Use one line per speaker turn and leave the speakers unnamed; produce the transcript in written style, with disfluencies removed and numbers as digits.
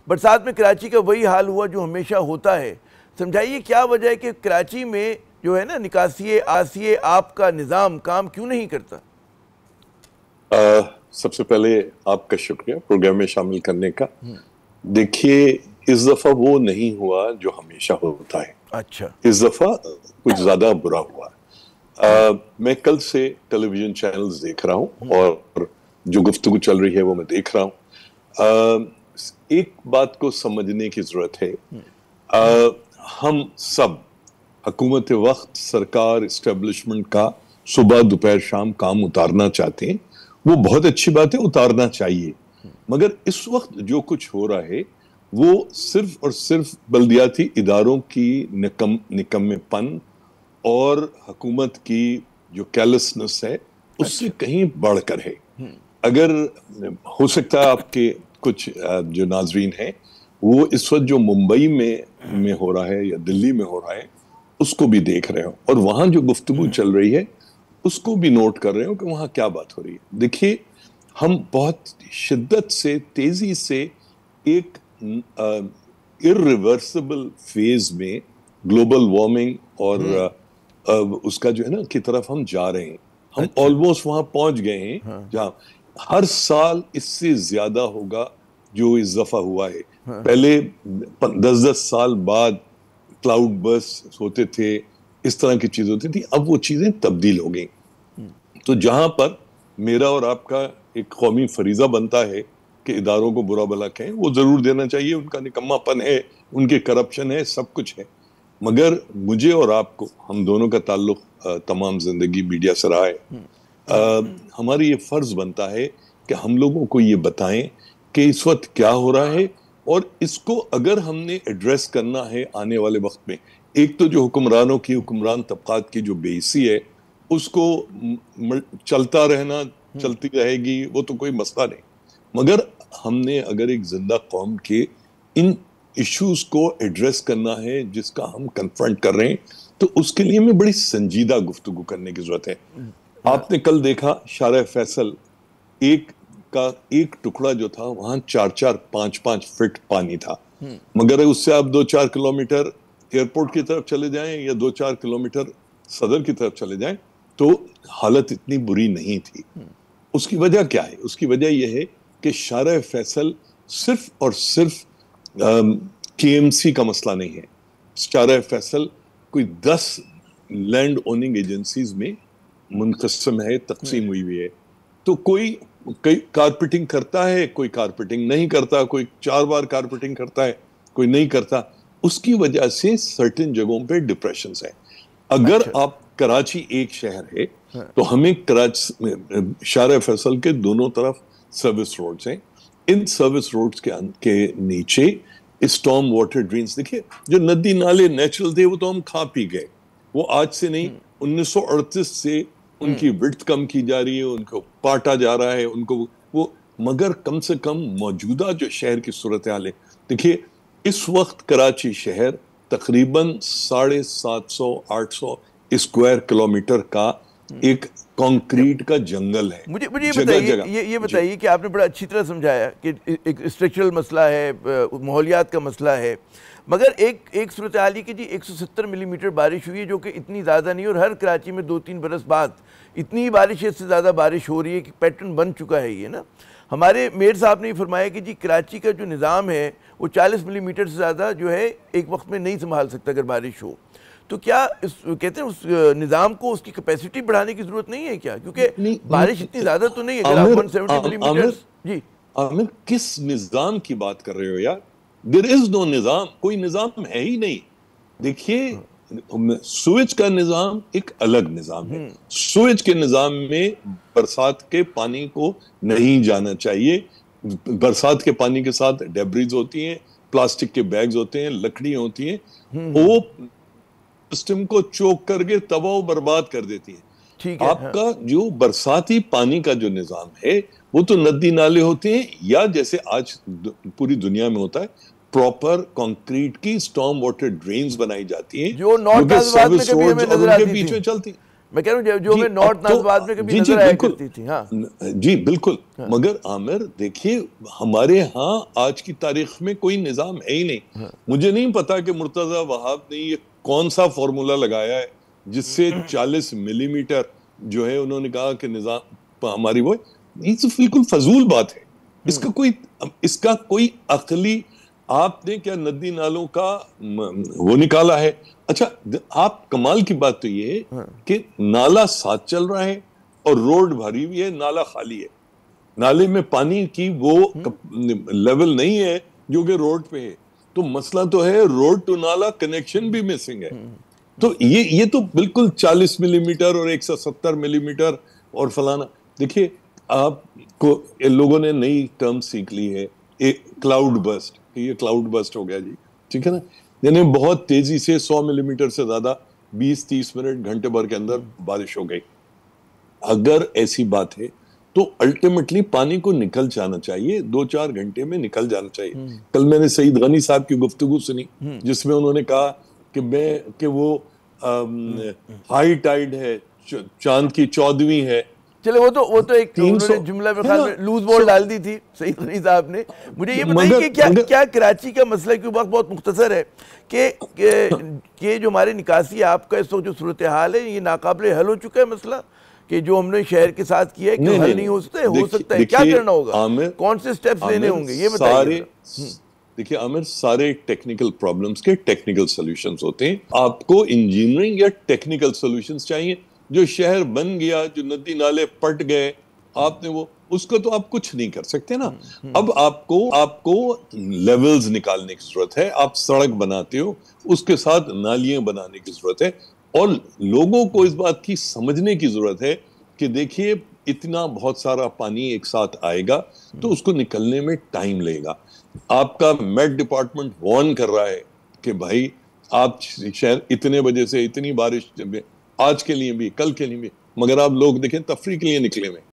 برسات میں کراچی کا وہی حال ہوا جو ہمیشہ ہوتا ہے. سمجھائیے کیا وجہ ہے کہ کراچی میں جو ہے نا نکاسی آسیے آپ کا نظام کام کیوں نہیں کرتا؟
سب سے پہلے آپ کا شکریہ پروگرام میں شامل کرنے کا. دیکھیے اس دفعہ وہ نہیں ہوا جو ہمیشہ ہوتا ہے.
اچھا.
اس دفعہ کچھ زیادہ برا ہوا. میں کل سے ٹیلی ویژن چینلز دیکھ رہا ہوں اور جو گفتگو چل رہی ہے وہ میں دیکھ رہا ہوں. ایک بات کو سمجھنے کی ضرورت ہے. ہم سب حکومت وقت سرکار اسٹیبلشمنٹ کا صبح دوپہر شام کام اتارنا چاہتے ہیں. وہ بہت اچھی بات ہے, اتارنا چاہیے. مگر اس وقت جو کچھ ہو رہا ہے وہ صرف اور صرف بلدیاتی اداروں کی نکمے پن اور حکومت کی جو کیلسنس ہے اس سے کہیں بڑھ کر ہے. اگر ہو سکتا ہے آپ کے کچھ جو ناظرین ہیں وہ اس وقت جو ممبئی میں ہو رہا ہے یا دلی میں ہو رہا ہے اس کو بھی دیکھ رہے ہو اور وہاں جو گفتگو چل رہی ہے اس کو بھی نوٹ کر رہے ہو کہ وہاں کیا بات ہو رہی ہے. دیکھیے ہم بہت شدت سے تیزی سے ایک irreversible فیز میں گلوبل وارمنگ اور اس کا جو ہے نا کی طرف ہم جا رہے ہیں. ہم آلموسٹ وہاں پہنچ گئے ہیں جہاں ہر سال اس سے زیادہ ہوگا جو اس دفعہ ہوا ہے. پہلے 10 سال بعد کلاؤڈ برسٹ ہوتے تھے, اس طرح کی چیز ہوتی تھی. اب وہ چیزیں تبدیل ہو گئیں. تو جہاں پر میرا اور آپ کا ایک قومی فریضہ بنتا ہے کہ اداروں کو برا بھلا کہیں, وہ ضرور دینا چاہیے. ان کا نکما پن ہے, ان کے کرپشن ہے, سب کچھ ہے. مگر مجھے اور آپ کو, ہم دونوں کا تعلق تمام زندگی میڈیا سے رہا ہے, ہماری یہ فرض بنتا ہے کہ ہم لوگوں کو یہ بتائیں کہ اس وقت کیا ہو رہا ہے اور اس کو اگر ہم نے ایڈریس کرنا ہے آنے والے وقت میں. ایک تو جو حکمران طبقات کی جو بے حسی ہے اس کو چلتا رہنا, چلتی رہے گی, وہ تو کوئی مسئلہ نہیں. مگر ہم نے اگر ایک زندہ قوم کے ان ایشوز کو ایڈریس کرنا ہے جس کا ہم کنفرنٹ کر رہے ہیں تو اس کے لیے ہمیں بڑی سنجیدہ گفتگو کرنے کی ضرورت ہے. آپ نے کل دیکھا شارع فیصل ایک ٹکڑا جو تھا وہاں 4-5 فٹ پانی تھا. مگر اس سے آپ 2-4 کلومیٹر ایئرپورٹ کی طرف چلے جائیں یا 2-4 کلومیٹر صدر کی طرف چلے جائیں تو حالت اتنی بری نہیں تھی. اس کی وجہ کیا ہے؟ اس کی وجہ یہ ہے کہ شارع فیصل صرف اور صرف کے ایم سی کا مسئلہ نہیں ہے. شارع فیصل کوئی 10 لینڈ اوننگ ایجنسیز میں منقسم ہے, تقسیم ہوئی ہے. تو کوئی کارپیٹنگ کرتا ہے, کوئی کارپیٹنگ نہیں کرتا, کوئی 4 بار کارپیٹنگ کرتا ہے, کوئی نہیں کرتا. اس کی وجہ سے سرٹن جگہوں پہ ڈپریشنز ہیں. اگر آپ کراچی ایک شہر ہے تو ہمیں شارع فیصل کے دونوں طرف سروس روڈز ہیں. ان سروس روڈز کے نیچے اسٹارم واٹر ڈرینز, دیکھیے جو ندی نالے نیچرل تھے وہ تو ہم کھا پی گئے, وہ آج سے نہیں 1938 سے ان کی وڈتھ کم کی جا رہی ہے, ان کو پاٹا جا رہا ہے, ان کو وہ. مگر کم سے کم موجودہ جو شہر کی صورتحال ہے, دیکھیے اس وقت کراچی شہر تقریباً 750-800 اسکوائر کلومیٹر کا ایک کانکریٹ کا جنگل ہے.
یہ بتائیے کہ آپ نے بڑا اچھی طرح سمجھایا کہ ایک اسٹرکچرل مسئلہ ہے, ماحولیات کا مسئلہ ہے. مگر ایک صورتحال کہ جی 170 ملی میٹر بارش ہوئی ہے جو کہ اتنی زیادہ نہیں, اور ہر کراچی میں 2-3 برس بعد اتنی بارش ہے, اس سے زیادہ بارش ہو رہی ہے کہ پیٹرن بن چکا ہے یہ نا. ہمارے میئر صاحب نے یہ فرمایا کہ جی کراچی کا جو نظام ہے وہ 40 ملی میٹر سے زیادہ جو ہے ایک وقت میں نہیں سنبھال سکتا اگر بارش ہو. تو کیا کہتے ہیں اس نظام کو اس کی کیپیسٹی بڑھانے کی ضرورت نہیں ہے کیا؟ کیونکہ بارش اتنی زیادہ تو نہیں ہے اگر آپ 170 ملی میٹر. جی
عامر کس نظام کی بات کر رہے ہو یار؟ there is no نظام, کوئی نظام ہے ہی نہیں. دیکھیے سوئچ کا نظام ایک الگ نظام ہے. سوئچ کے نظام میں برسات کے پانی کو نہیں جانا چاہیے. برسات کے پانی کے ساتھ ڈیبریز ہوتی ہیں, پلاسٹک کے بیگز ہوتے ہیں, لکڑیاں ہوتی ہیں, وہ سسٹم کو چوک کر کے تباہ و برباد کر دیتی ہیں. آپ کا جو برساتی پانی کا جو نظام ہے وہ تو ندی نالے ہوتے ہیں یا جیسے آج پوری دنیا میں ہوتا ہے پراپر کنکریٹ کی اسٹارم واٹر ڈرینز بنائی جاتی ہیں
جو نارتھ
سروس روڈز اور ان کے بیچ میں چلتی ہیں.
میں کہہ رہا ہوں جو ہمیں نارتھ نازباد میں کبھی نظر آیا کرتی تھی. ہاں
جی بالکل. مگر عامر دیکھیے ہمارے ہاں آج کی تاریخ میں کوئی نظام ہے ہی نہیں. مجھے نہیں پتا کہ مرتضی وہاب نے یہ کون سا فارمولا لگایا ہے جس سے 40 ملی میٹر جو ہے انہوں نے کہا کہ نظام ہماری وہ یہ تو بالکل فضول بات ہے. اس کا کوئی عقلی آپ نے کیا ندی نالوں کا وہ نکالا ہے؟ اچھا آپ کمال کی بات تو یہ ہے کہ نالا ساتھ چل رہا ہے اور روڈ بھری ہوئی ہے, نالا خالی ہے. نالے میں پانی کی وہ لیول نہیں ہے جو کہ روڈ پہ ہے. تو مسئلہ تو ہے روڈ ٹو نالا کنیکشن بھی مسنگ ہے. تو یہ تو بالکل 40 ملی میٹر اور 170 ملی میٹر اور فلانا. دیکھیے آپ کو لوگوں نے نئی ٹرم سیکھ لی ہے کلاؤڈ برسٹ. یہ کلاؤڈ برسٹ ہو گیا جی, ٹھیک ہے نا, یعنی بہت تیزی سے 100 ملی میٹر سے زیادہ 20-30 منٹ گھنٹے بھر کے اندر بارش ہو گئی. اگر ایسی بات ہے تو الٹیمیٹلی پانی کو نکل جانا چاہیے, 2-4 گھنٹے میں نکل جانا چاہیے. کل میں نے سعید غنی صاحب کی گفتگو سنی جس میں انہوں نے کہا کہ وہ ہائی ٹائیڈ ہے, چاند کی 14ویں ہے.
چلے وہ تو ایک انہوں نے جملہ میں خیال میں لوز بال ڈال دی تھی سعید غنی صاحب نے. مجھے یہ بتائیے کہ کیا کراچی کا مسئلہ کی وقت بہت مختصر ہے کہ جو ہمارے نکاسی آپ کا اس وقت جو صورتحال ہے یہ ناقابل حل ہو چکا ہے مسئلہ کہ جو ہم نے شہر کے ساتھ کیا ہے کہ حل نہیں ہو سکتا ہے, کیا کرنا ہوگا, کون سے سٹیپس لینے ہوں گے یہ بتائیے.
دیکھیے عامر سارے ٹیکنیکل پرابلمز کے ٹیکنیکل سولوشنز ہوتے ہیں. آپ کو انجینئرنگ یا ٹیکنیکل سولوشنز چاہیے. جو شہر بن گیا, جو ندی نالے پٹ گئے, آپ نے وہ اس کو تو آپ کچھ نہیں کر سکتے نا. اب آپ کو لیولز نکالنے کی ضرورت ہے. آپ سڑک بناتے ہو, اس کے ساتھ نالیاں بنانے کی ضرورت ہے, اور لوگوں کو اس بات کی سمجھنے کی ضرورت ہے کہ دیکھیے اتنا بہت سارا پانی ایک ساتھ آئے گا تو اس کو نکلنے میں ٹائم لے گا. آپ کا میٹ ڈپارٹمنٹ وارن کر رہا ہے کہ بھائی آپ شہر اتنے بجے سے اتنی بارش آج کے لیے بھی کل کے لیے بھی, مگر آپ لوگ دیکھیں تفریح کے لیے نکلے ہوئے.